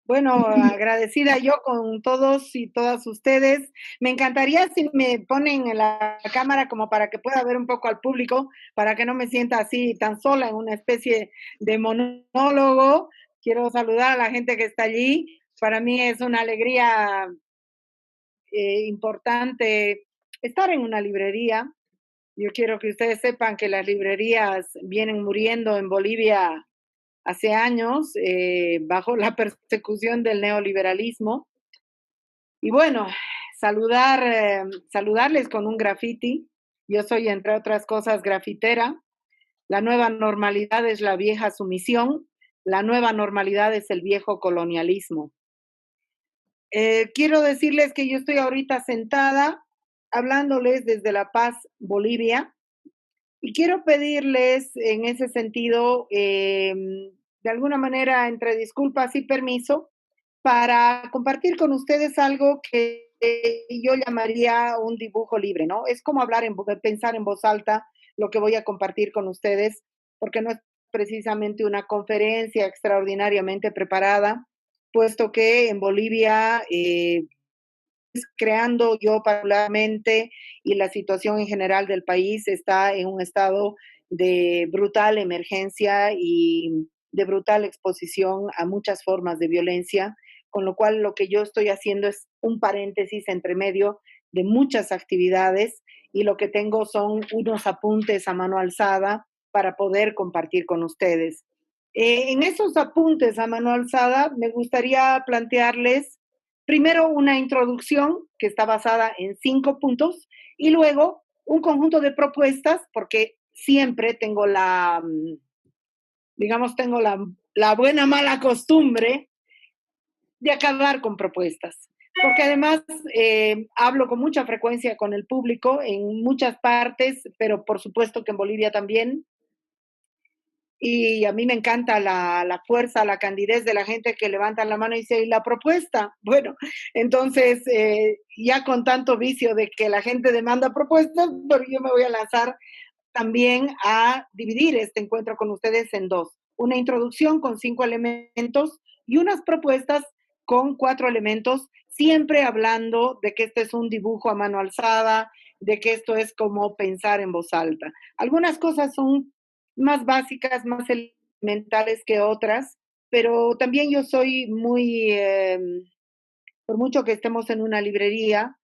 Bueno, agradecida yo con todos y todas ustedes. Me encantaría si me ponen en la cámara como para que pueda ver un poco al público, para que no me sienta así tan sola en una especie de monólogo. Quiero saludar a la gente que está allí. Para mí es una alegría importante estar en una librería. Yo quiero que ustedes sepan que las librerías vienen muriendo en Bolivia hace años bajo la persecución del neoliberalismo. Y bueno, saludarles con un graffiti. Yo soy, entre otras cosas, grafitera. La nueva normalidad es la vieja sumisión. La nueva normalidad es el viejo colonialismo. Quiero decirles que yo estoy ahorita sentada hablándoles desde La Paz, Bolivia, y quiero pedirles en ese sentido, de alguna manera, entre disculpas y permiso, para compartir con ustedes algo que yo llamaría un dibujo libre, ¿no? Es como pensar en voz alta lo que voy a compartir con ustedes, porque no es precisamente una conferencia extraordinariamente preparada, puesto que en Bolivia creando yo particularmente y la situación en general del país está en un estado de brutal emergencia y de brutal exposición a muchas formas de violencia, con lo cual lo que yo estoy haciendo es un paréntesis entre medio de muchas actividades y lo que tengo son unos apuntes a mano alzada para poder compartir con ustedes. En esos apuntes a mano alzada me gustaría plantearles primero una introducción que está basada en 5 puntos y luego un conjunto de propuestas, porque siempre tengo digamos, tengo la buena mala costumbre de acabar con propuestas. Porque además hablo con mucha frecuencia con el público en muchas partes, pero por supuesto que en Bolivia también, y a mí me encanta la fuerza, la candidez de la gente que levanta la mano y dice, ¿y la propuesta? Bueno, entonces, ya con tanto vicio de que la gente demanda propuestas, pero yo me voy a lanzar también a dividir este encuentro con ustedes en dos. Una introducción con 5 elementos y unas propuestas con 4 elementos, siempre hablando de que este es un dibujo a mano alzada, de que esto es como pensar en voz alta. Algunas cosas son más básicas, más elementales que otras, pero también yo soy muy, por mucho que estemos en una librería,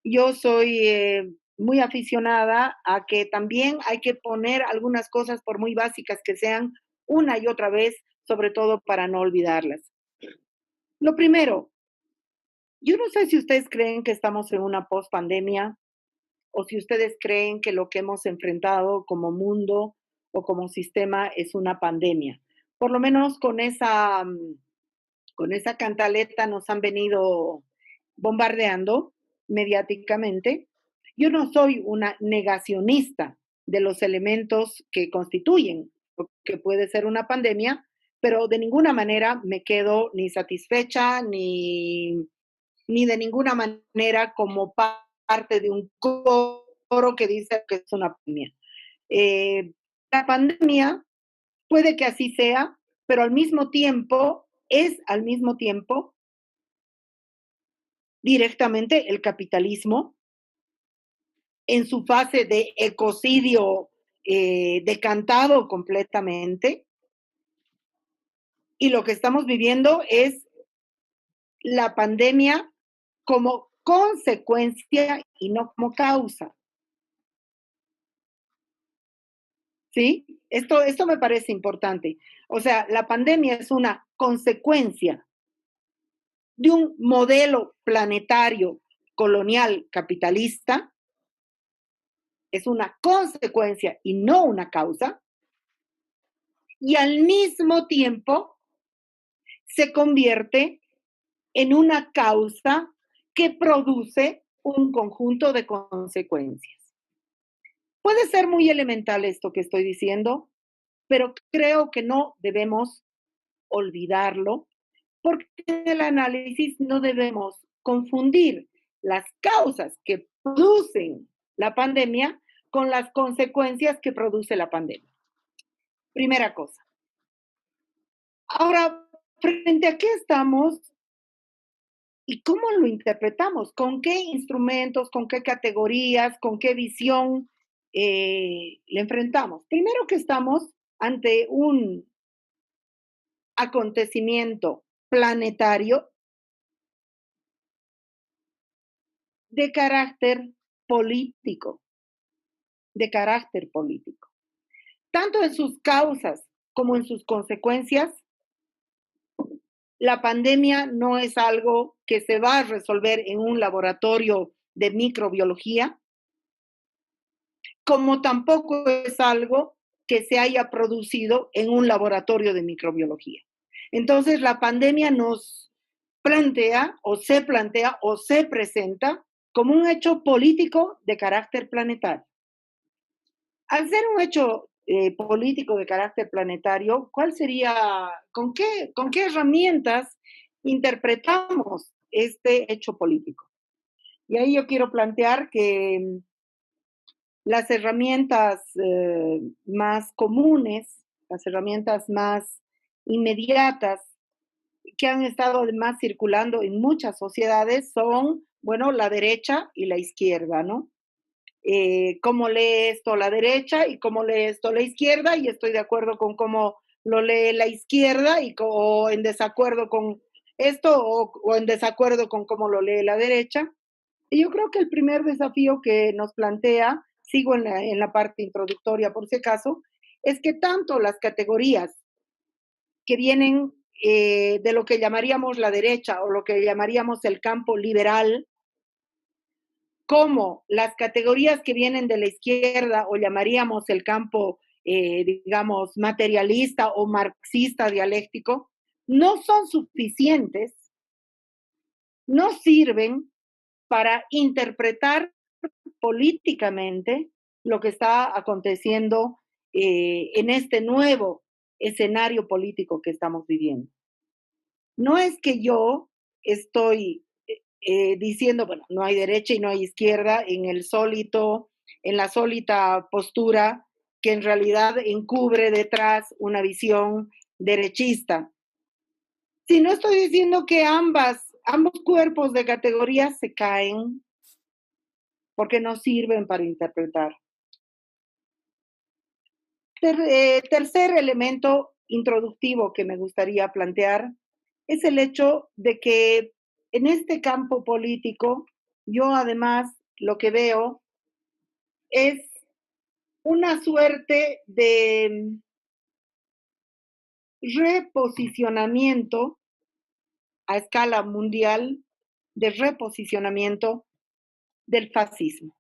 yo soy muy aficionada a que también hay que poner algunas cosas, por muy básicas que sean, una y otra vez, sobre todo para no olvidarlas. Lo primero, yo no sé si ustedes creen que estamos en una post-pandemia o si ustedes creen que lo que hemos enfrentado como mundo o como sistema es una pandemia. Por lo menos con esa cantaleta nos han venido bombardeando mediáticamente. Yo no soy una negacionista de los elementos que constituyen lo que puede ser una pandemia, pero de ninguna manera me quedo ni satisfecha ni de ninguna manera como parte de un coro que dice que es una pandemia. La pandemia puede que así sea, pero al mismo tiempo directamente el capitalismo en su fase de ecocidio decantado completamente. Y lo que estamos viviendo es la pandemia como consecuencia y no como causa. ¿Sí? Esto me parece importante. O sea, la pandemia es una consecuencia de un modelo planetario colonial capitalista, es una consecuencia y no una causa, y al mismo tiempo se convierte en una causa que produce un conjunto de consecuencias. Puede ser muy elemental esto que estoy diciendo, pero creo que no debemos olvidarlo, porque en el análisis no debemos confundir las causas que producen la pandemia con las consecuencias que produce la pandemia. Primera cosa. Ahora, ¿Frente a qué estamos y cómo lo interpretamos? ¿Con qué instrumentos, con qué categorías, con qué visión le enfrentamos? Primero que estamos ante un acontecimiento planetario de carácter político, de carácter político. Tanto en sus causas como en sus consecuencias, la pandemia no es algo que se va a resolver en un laboratorio de microbiología, como tampoco es algo que se haya producido en un laboratorio de microbiología. Entonces, la pandemia nos plantea o se presenta como un hecho político de carácter planetario. Al ser un hecho político de carácter planetario, ¿cuál sería, con qué herramientas interpretamos este hecho político? Y ahí yo quiero plantear que las herramientas más comunes, las herramientas más inmediatas que han estado además circulando en muchas sociedades son, bueno, la derecha y la izquierda, ¿no? Cómo lee esto la derecha y cómo lee esto la izquierda, y estoy de acuerdo con cómo lo lee la izquierda o en desacuerdo con esto o en desacuerdo con cómo lo lee la derecha. Y yo creo que el primer desafío que nos plantea, sigo en la parte introductoria por si acaso, es que tanto las categorías que vienen de lo que llamaríamos la derecha o lo que llamaríamos el campo liberal, como las categorías que vienen de la izquierda o llamaríamos el campo, digamos, materialista o marxista dialéctico, no son suficientes, no sirven para interpretar políticamente lo que está aconteciendo en este nuevo escenario político que estamos viviendo. No es que yo estoy diciendo, bueno, no hay derecha y no hay izquierda en la sólita postura que en realidad encubre detrás una visión derechista. Si no estoy diciendo que ambos cuerpos de categorías se caen porque no sirven para interpretar. Tercer elemento introductivo que me gustaría plantear es el hecho de que en este campo político yo además lo que veo es una suerte de reposicionamiento a escala mundial, de reposicionamiento del fascismo,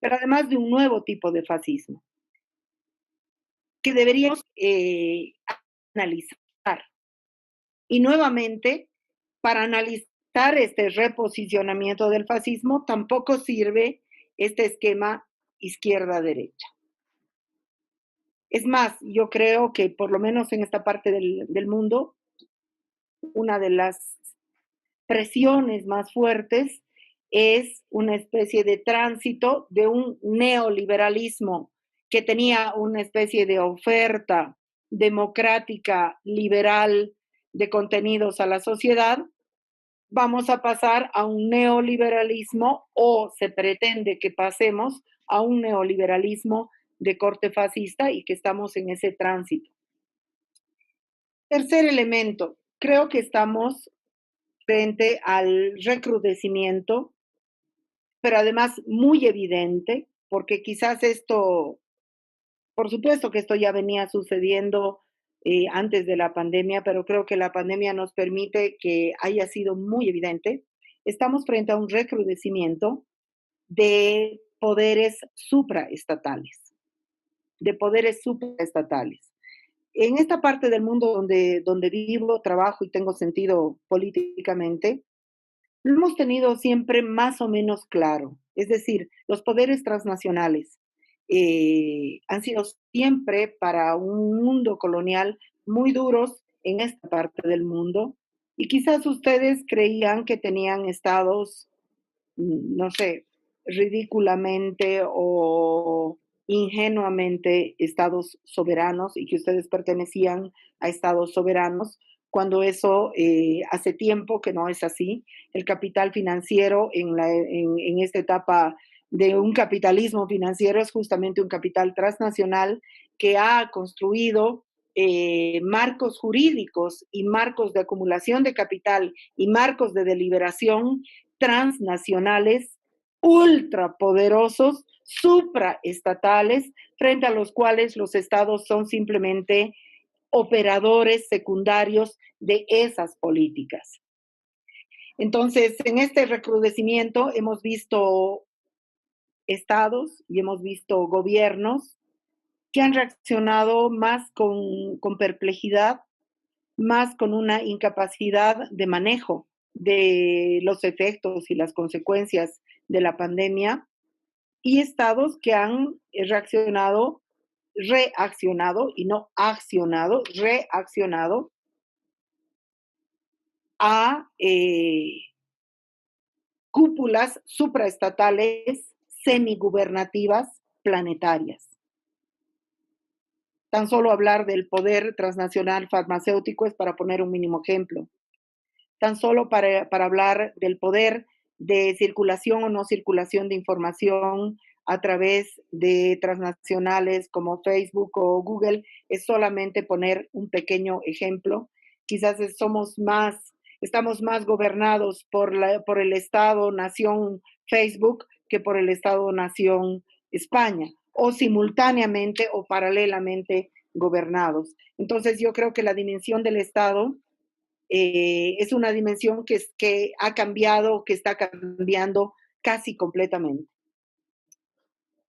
pero además de un nuevo tipo de fascismo que deberíamos analizar. Y nuevamente, para analizar este reposicionamiento del fascismo, tampoco sirve este esquema izquierda-derecha. Es más, yo creo que por lo menos en esta parte del mundo, una de las presiones más fuertes es una especie de tránsito de un neoliberalismo que tenía una especie de oferta democrática, liberal, de contenidos a la sociedad. Vamos a pasar a un neoliberalismo o se pretende que pasemos a un neoliberalismo de corte fascista y que estamos en ese tránsito. Tercer elemento, creo que estamos frente al recrudecimiento, pero además muy evidente, porque quizás esto, por supuesto que esto ya venía sucediendo antes de la pandemia, pero creo que la pandemia nos permite que haya sido muy evidente. Estamos frente a un recrudecimiento de poderes supraestatales, de poderes supraestatales. En esta parte del mundo donde vivo, trabajo y tengo sentido políticamente, lo hemos tenido siempre más o menos claro. Es decir, los poderes transnacionales han sido siempre para un mundo colonial muy duros en esta parte del mundo. Y quizás ustedes creían que tenían estados, no sé, ridículamente o ingenuamente estados soberanos y que ustedes pertenecían a estados soberanos, cuando eso hace tiempo que no es así. El capital financiero en esta etapa de un capitalismo financiero es justamente un capital transnacional que ha construido marcos jurídicos y marcos de acumulación de capital y marcos de deliberación transnacionales ultrapoderosos, supraestatales, frente a los cuales los estados son simplemente operadores secundarios de esas políticas. Entonces, en este recrudecimiento hemos visto estados y hemos visto gobiernos que han reaccionado más con perplejidad, más con una incapacidad de manejo de los efectos y las consecuencias de la pandemia, y estados que han reaccionado y no accionado, reaccionado a cúpulas supraestatales semigubernativas planetarias. Tan solo hablar del poder transnacional farmacéutico es para poner un mínimo ejemplo. Tan solo para hablar del poder de circulación o no circulación de información a través de transnacionales como Facebook o Google, es solamente poner un pequeño ejemplo. Quizás estamos más gobernados por el Estado-nación Facebook que por el Estado-nación España, o simultáneamente o paralelamente gobernados. Entonces yo creo que la dimensión del Estado es una dimensión que ha cambiado, que está cambiando casi completamente.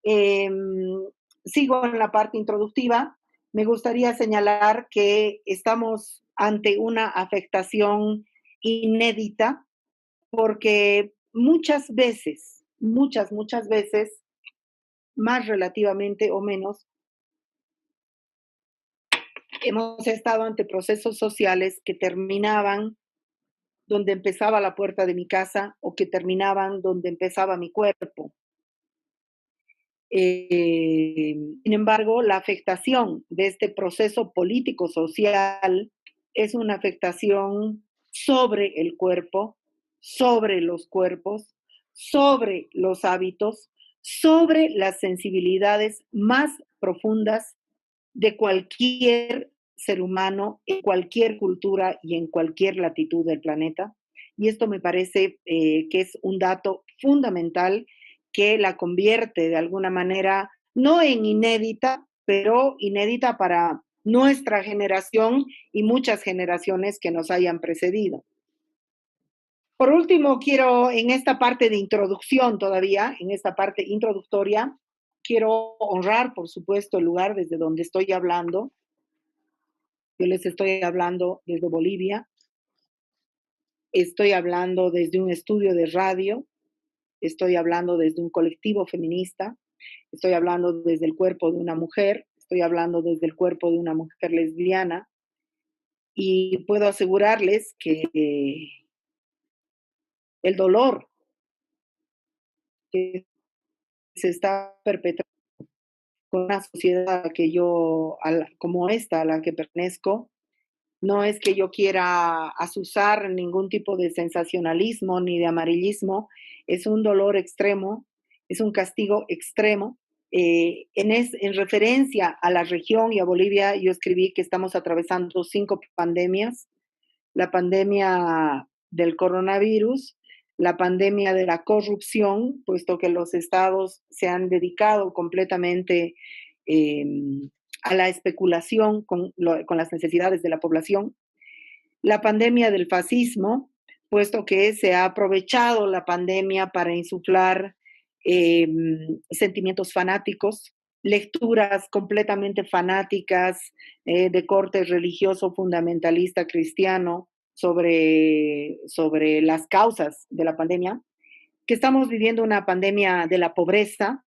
Sigo en la parte introductiva. Me gustaría señalar que estamos ante una afectación inédita porque muchas veces, muchas veces, más relativamente o menos, hemos estado ante procesos sociales que terminaban donde empezaba la puerta de mi casa o que terminaban donde empezaba mi cuerpo. Sin embargo, la afectación de este proceso político-social es una afectación sobre el cuerpo, sobre los cuerpos, sobre los hábitos, sobre las sensibilidades más profundas de cualquier ser humano, en cualquier cultura y en cualquier latitud del planeta. Y esto me parece que es un dato fundamental que la convierte de alguna manera, no en inédita, pero inédita para nuestra generación y muchas generaciones que nos hayan precedido. Por último, quiero en esta parte de introducción todavía, en esta parte introductoria, quiero honrar, por supuesto, el lugar desde donde estoy hablando. Yo les estoy hablando desde Bolivia, estoy hablando desde un estudio de radio, estoy hablando desde un colectivo feminista, estoy hablando desde el cuerpo de una mujer, estoy hablando desde el cuerpo de una mujer lesbiana, y puedo asegurarles que el dolor que se está perpetrando con una sociedad que como esta, a la que pertenezco, no es que yo quiera azuzar ningún tipo de sensacionalismo ni de amarillismo, es un dolor extremo, es un castigo extremo. En referencia a la región y a Bolivia, yo escribí que estamos atravesando 5 pandemias: la pandemia del coronavirus, la pandemia de la corrupción, puesto que los estados se han dedicado completamente eh, a la especulación con las necesidades de la población, la pandemia del fascismo, puesto que se ha aprovechado la pandemia para insuflar sentimientos fanáticos, lecturas completamente fanáticas de corte religioso fundamentalista cristiano sobre las causas de la pandemia, que estamos viviendo una pandemia de la pobreza,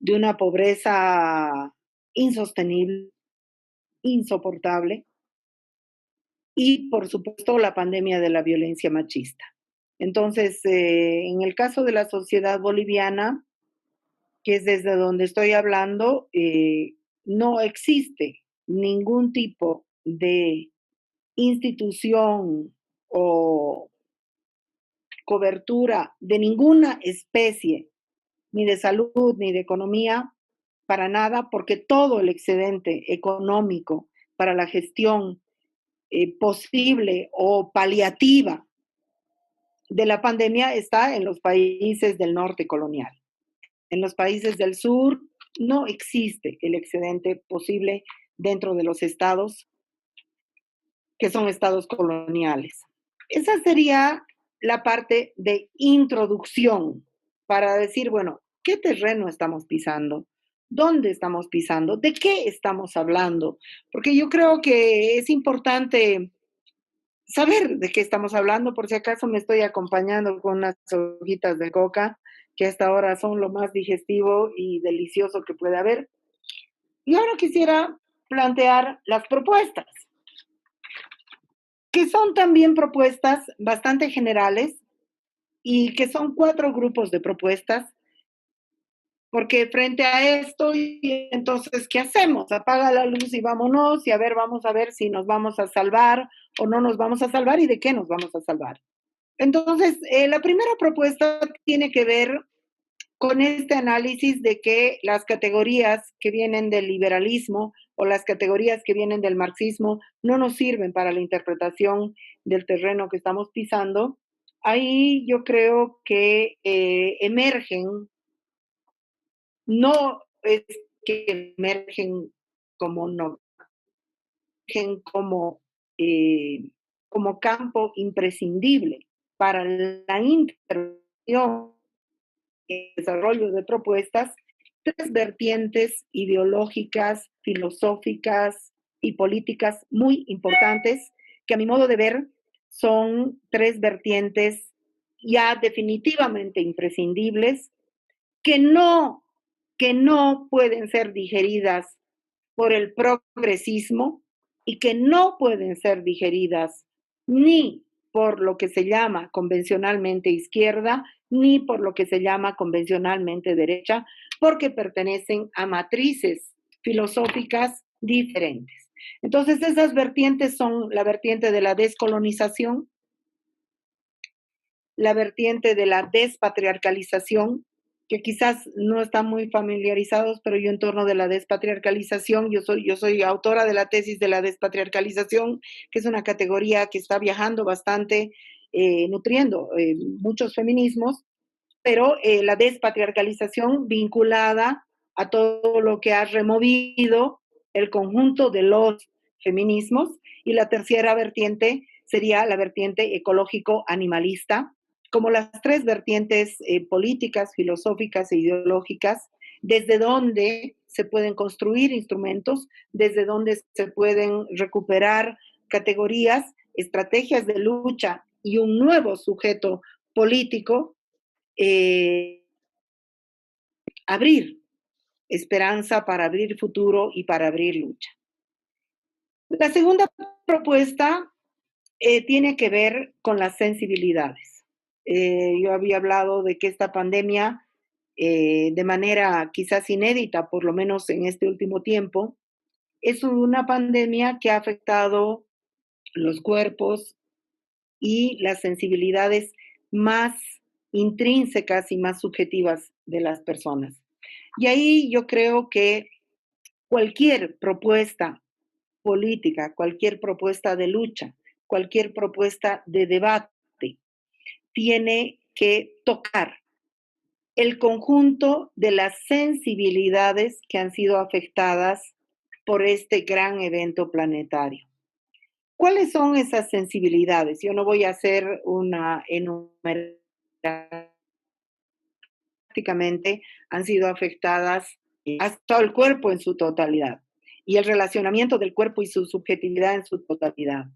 de una pobreza insostenible, insoportable, y por supuesto la pandemia de la violencia machista. Entonces, en el caso de la sociedad boliviana, que es desde donde estoy hablando, no existe ningún tipo de institución o cobertura de ninguna especie, ni de salud, ni de economía, para nada, porque todo el excedente económico para la gestión posible o paliativa de la pandemia está en los países del norte colonial. En los países del sur no existe el excedente posible dentro de los estados que son estados coloniales. Esa sería la parte de introducción para decir, bueno, ¿qué terreno estamos pisando? ¿Dónde estamos pisando? ¿De qué estamos hablando? Porque yo creo que es importante saber de qué estamos hablando, por si acaso me estoy acompañando con unas hojitas de coca, que hasta ahora son lo más digestivo y delicioso que puede haber. Y ahora quisiera plantear las propuestas, que son también propuestas bastante generales y que son 4 grupos de propuestas, porque frente a esto, y entonces, ¿qué hacemos? Apaga la luz y vámonos, y a ver, vamos a ver si nos vamos a salvar o no nos vamos a salvar y de qué nos vamos a salvar. Entonces, la primera propuesta tiene que ver con este análisis de que las categorías que vienen del liberalismo o las categorías que vienen del marxismo no nos sirven para la interpretación del terreno que estamos pisando. Ahí yo creo que emergen, no es que emergen como no, emergen como campo imprescindible para la intervención y desarrollo de propuestas, 3 vertientes ideológicas, filosóficas y políticas muy importantes que a mi modo de ver son 3 vertientes ya definitivamente imprescindibles que no, que no pueden ser digeridas por el progresismo y que no pueden ser digeridas ni por lo que se llama convencionalmente izquierda, ni por lo que se llama convencionalmente derecha, porque pertenecen a matrices filosóficas diferentes. Entonces, esas vertientes son la vertiente de la descolonización, la vertiente de la despatriarcalización, que quizás no están muy familiarizados, pero yo en torno de la despatriarcalización, yo soy autora de la tesis de la despatriarcalización, que es una categoría que está viajando bastante, nutriendo muchos feminismos, pero la despatriarcalización vinculada a todo lo que ha removido el conjunto de los feminismos, y la tercera vertiente sería la vertiente ecológico-animalista, como las 3 vertientes políticas, filosóficas e ideológicas, desde donde se pueden construir instrumentos, desde donde se pueden recuperar categorías, estrategias de lucha y un nuevo sujeto político, eh, abrir esperanza, para abrir futuro y para abrir lucha. La segunda propuesta tiene que ver con las sensibilidades. Yo había hablado de que esta pandemia, de manera quizás inédita, por lo menos en este último tiempo, es una pandemia que ha afectado los cuerpos y las sensibilidades más intrínsecas y más subjetivas de las personas. Y ahí yo creo que cualquier propuesta política, cualquier propuesta de lucha, cualquier propuesta de debate, tiene que tocar el conjunto de las sensibilidades que han sido afectadas por este gran evento planetario. ¿Cuáles son esas sensibilidades? Yo no voy a hacer una enumeración. Prácticamente han sido afectadas hasta el cuerpo en su totalidad y el relacionamiento del cuerpo y su subjetividad en su totalidad.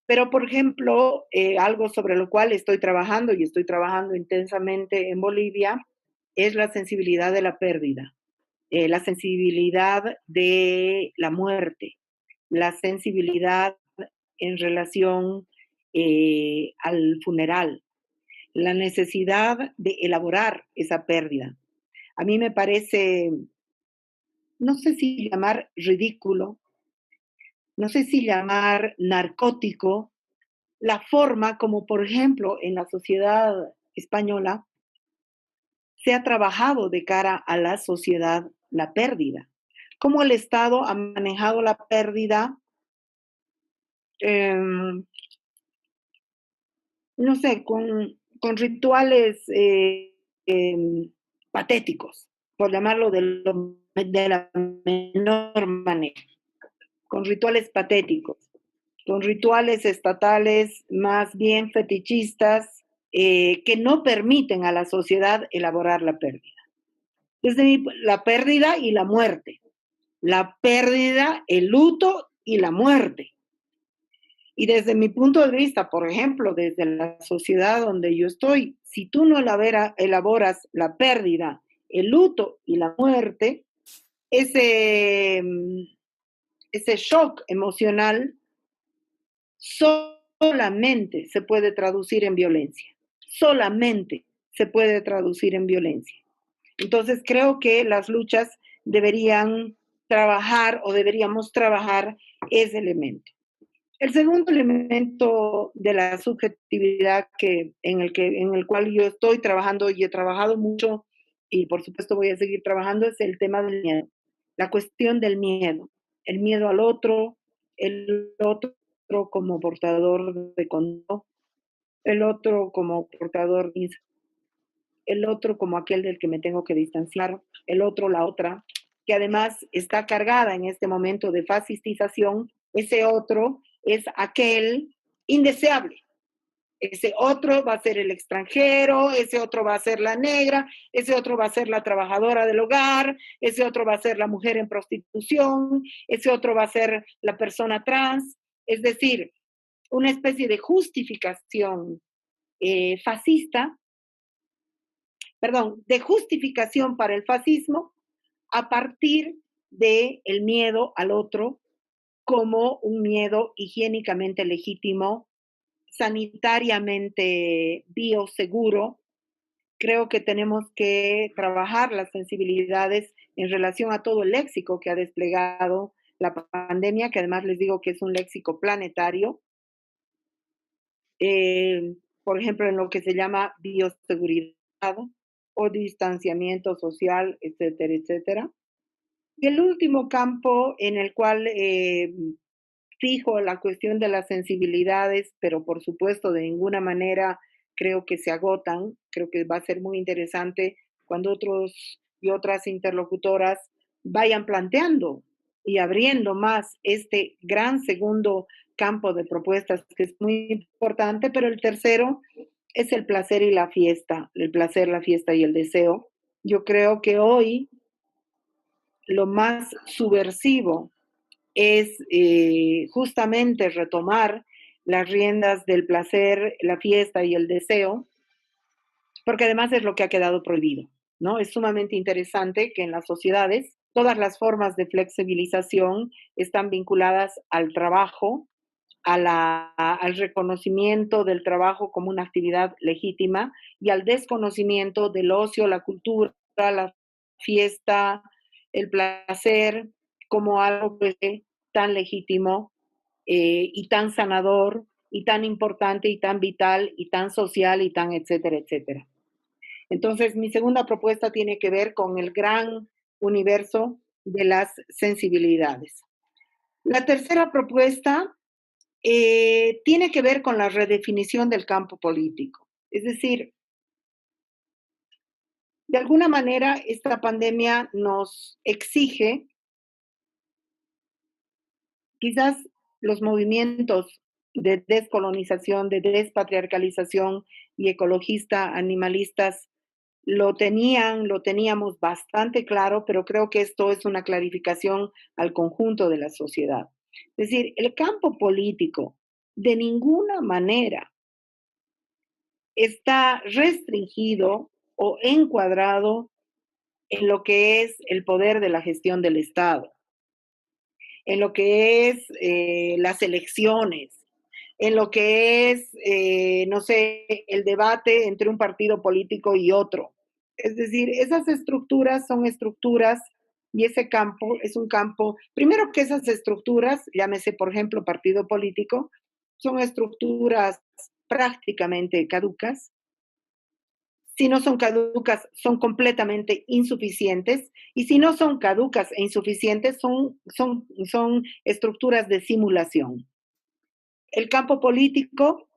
Pero, por ejemplo, algo sobre lo cual estoy trabajando y estoy trabajando intensamente en Bolivia es la sensibilidad de la pérdida, la sensibilidad de la muerte, la sensibilidad en relación al funeral, la necesidad de elaborar esa pérdida. A mí me parece, no sé si llamar ridículo, no sé si llamar narcótico, la forma como, por ejemplo, en la sociedad española se ha trabajado de cara a la sociedad la pérdida. Cómo el Estado ha manejado la pérdida, em, no sé, con rituales patéticos, por llamarlo de la menor manera, con rituales patéticos, con rituales estatales más bien fetichistas que no permiten a la sociedad elaborar la pérdida. La pérdida y la muerte, la pérdida, el luto y la muerte. Y desde mi punto de vista, por ejemplo, desde la sociedad donde yo estoy, si tú no elaboras la pérdida, el luto y la muerte, ese, ese shock emocional solamente se puede traducir en violencia. Solamente se puede traducir en violencia. Entonces creo que las luchas deberían trabajar o deberíamos trabajar ese elemento. El segundo elemento de la subjetividad en el cual yo estoy trabajando y he trabajado mucho y por supuesto voy a seguir trabajando es el tema del miedo, la cuestión del miedo, el miedo al otro, el otro como portador de condón, el otro como portador, el otro como aquel del que me tengo que distanciar, el otro, la otra, que además está cargada en este momento de fascistización, ese otro es aquel indeseable. Ese otro va a ser el extranjero, ese otro va a ser la negra, ese otro va a ser la trabajadora del hogar, ese otro va a ser la mujer en prostitución, ese otro va a ser la persona trans. Es decir, una especie de justificación fascista, perdón, de justificación para el fascismo a partir del miedo al otro como un miedo higiénicamente legítimo, sanitariamente bioseguro. Creo que tenemos que trabajar las sensibilidades en relación a todo el léxico que ha desplegado la pandemia, que además les digo que es un léxico planetario. Por ejemplo, en lo que se llama bioseguridad o distanciamiento social, etcétera, etcétera. Y el último campo en el cual fijo la cuestión de las sensibilidades, pero por supuesto de ninguna manera creo que se agotan. Creo que va a ser muy interesante cuando otros y otras interlocutoras vayan planteando y abriendo más este gran segundo campo de propuestas que es muy importante, pero el tercero es el placer y la fiesta, el placer, la fiesta y el deseo. Yo creo que hoy lo más subversivo es justamente retomar las riendas del placer, la fiesta y el deseo, porque además es lo que ha quedado prohibido, ¿no? Es sumamente interesante que en las sociedades todas las formas de flexibilización están vinculadas al trabajo, al reconocimiento del trabajo como una actividad legítima y al desconocimiento del ocio, la cultura, la fiesta, el placer como algo tan legítimo y tan sanador y tan importante y tan vital y tan social y tan etcétera, etcétera. Entonces, mi segunda propuesta tiene que ver con el gran universo de las sensibilidades. La tercera propuesta tiene que ver con la redefinición del campo político. Es decir, de alguna manera esta pandemia nos exige, quizás los movimientos de descolonización, de despatriarcalización y ecologista, animalistas, lo teníamos bastante claro, pero creo que esto es una clarificación al conjunto de la sociedad. Es decir, el campo político de ninguna manera está restringido o encuadrado en lo que es el poder de la gestión del Estado, en lo que es las elecciones, en lo que es, no sé, el debate entre un partido político y otro. Es decir, esas estructuras son estructuras y ese campo es un campo, primero que esas estructuras, llámese por ejemplo partido político, son estructuras prácticamente caducas. Si no son caducas, son completamente insuficientes. Y si no son caducas e insuficientes, son estructuras de simulación. El campo político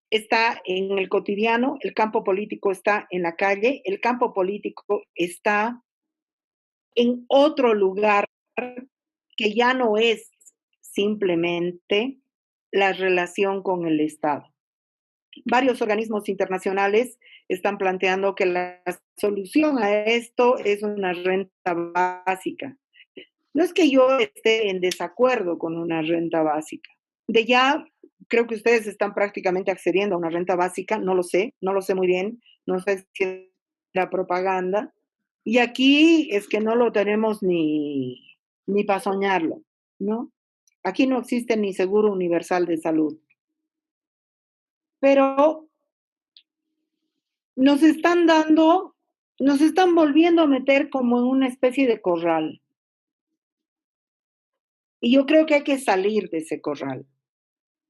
está en el cotidiano, el campo político está en la calle, el campo político está en otro lugar que ya no es simplemente la relación con el Estado. Varios organismos internacionales están planteando que la solución a esto es una renta básica. No es que yo esté en desacuerdo con una renta básica. De ya, creo que ustedes están prácticamente accediendo a una renta básica, no lo sé muy bien, no sé si es la propaganda. Y aquí es que no lo tenemos ni para soñarlo, ¿no? Aquí no existe ni seguro universal de salud. Pero nos están dando, nos están volviendo a meter como en una especie de corral. Y yo creo que hay que salir de ese corral.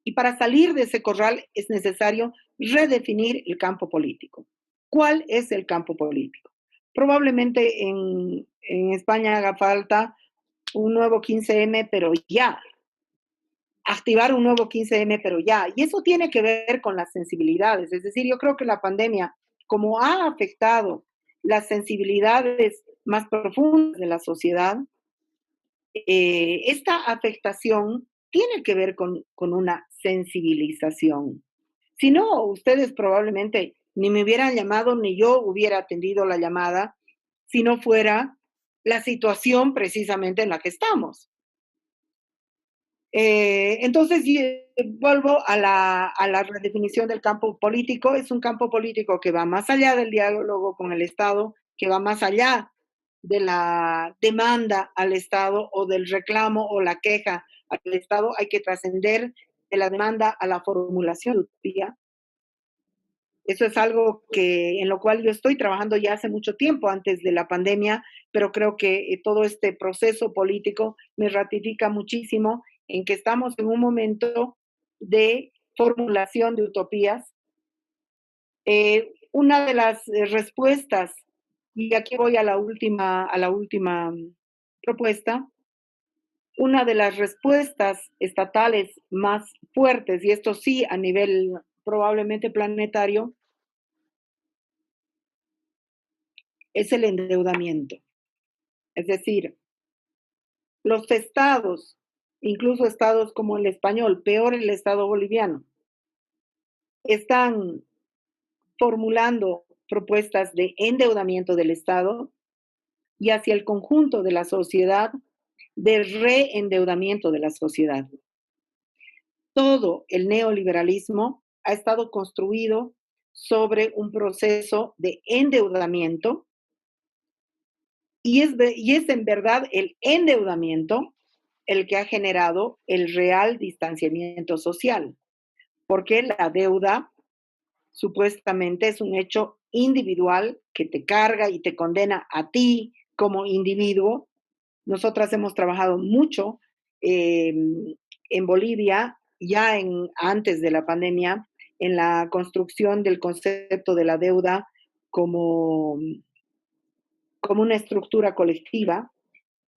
Y para salir de ese corral es necesario redefinir el campo político. ¿Cuál es el campo político? Probablemente en España haga falta un nuevo 15M, pero ya. Activar un nuevo 15M, pero ya. Y eso tiene que ver con las sensibilidades. Es decir, yo creo que la pandemia, como ha afectado las sensibilidades más profundas de la sociedad, esta afectación tiene que ver con una sensibilización. Si no, ustedes probablemente ni me hubieran llamado ni yo hubiera atendido la llamada si no fuera la situación precisamente en la que estamos. Entonces, vuelvo a la redefinición del campo político. Es un campo político que va más allá del diálogo con el Estado, que va más allá de la demanda al Estado o del reclamo o la queja al Estado. Hay que trascender de la demanda a la formulación de utopía. Eso es algo que en lo cual yo estoy trabajando ya hace mucho tiempo, antes de la pandemia, pero creo que todo este proceso político me ratifica muchísimo en que estamos en un momento de formulación de utopías. Una de las respuestas, y aquí voy a la última propuesta, una de las respuestas estatales más fuertes, y esto sí a nivel probablemente planetario, es el endeudamiento. Es decir, los estados, incluso estados como el español, peor el estado boliviano, están formulando propuestas de endeudamiento del Estado y hacia el conjunto de la sociedad, de reendeudamiento de la sociedad. Todo el neoliberalismo ha estado construido sobre un proceso de endeudamiento y es en verdad el endeudamiento el que ha generado el real distanciamiento social, porque la deuda supuestamente es un hecho individual que te carga y te condena a ti como individuo. Nosotras hemos trabajado mucho en Bolivia, ya antes de la pandemia, en la construcción del concepto de la deuda como, como una estructura colectiva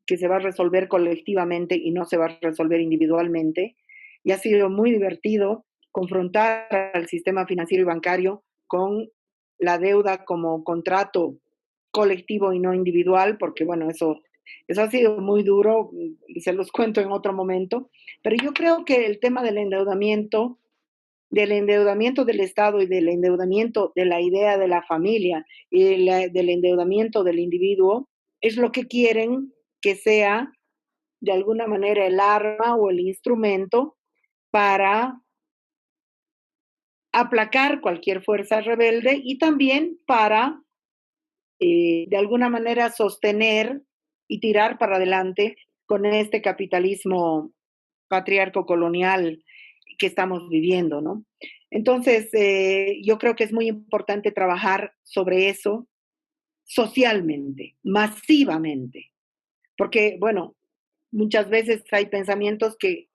que se va a resolver colectivamente y no se va a resolver individualmente. Y ha sido muy divertido confrontar al sistema financiero y bancario con la deuda como contrato colectivo y no individual, porque bueno, eso ha sido muy duro y se los cuento en otro momento. Pero yo creo que el tema del endeudamiento del Estado y del endeudamiento de la idea de la familia y del endeudamiento del individuo es lo que quieren que sea de alguna manera el arma o el instrumento para aplacar cualquier fuerza rebelde y también para, de alguna manera, sostener y tirar para adelante con este capitalismo patriarco colonial que estamos viviendo, ¿no? Entonces, yo creo que es muy importante trabajar sobre eso, socialmente, masivamente, porque, bueno, muchas veces hay pensamientos que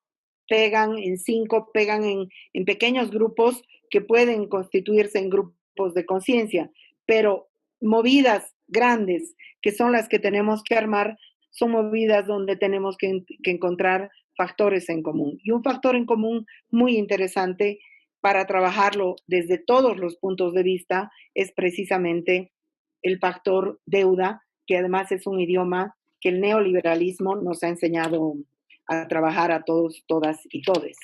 pegan en cinco, pegan en pequeños grupos que pueden constituirse en grupos de conciencia, pero movidas grandes, que son las que tenemos que armar, son movidas donde tenemos que encontrar factores en común. Y un factor en común muy interesante para trabajarlo desde todos los puntos de vista es precisamente el factor deuda, que además es un idioma que el neoliberalismo nos ha enseñado a trabajar a todos, todas y todes.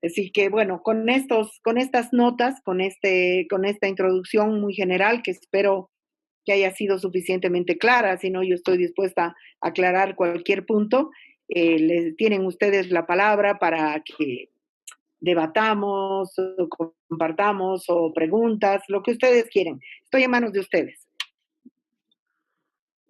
Así que bueno, con estas notas, con esta introducción muy general que espero que haya sido suficientemente clara, si no yo estoy dispuesta a aclarar cualquier punto. Les tienen ustedes la palabra para que debatamos, o compartamos o preguntas, lo que ustedes quieren. Estoy en manos de ustedes.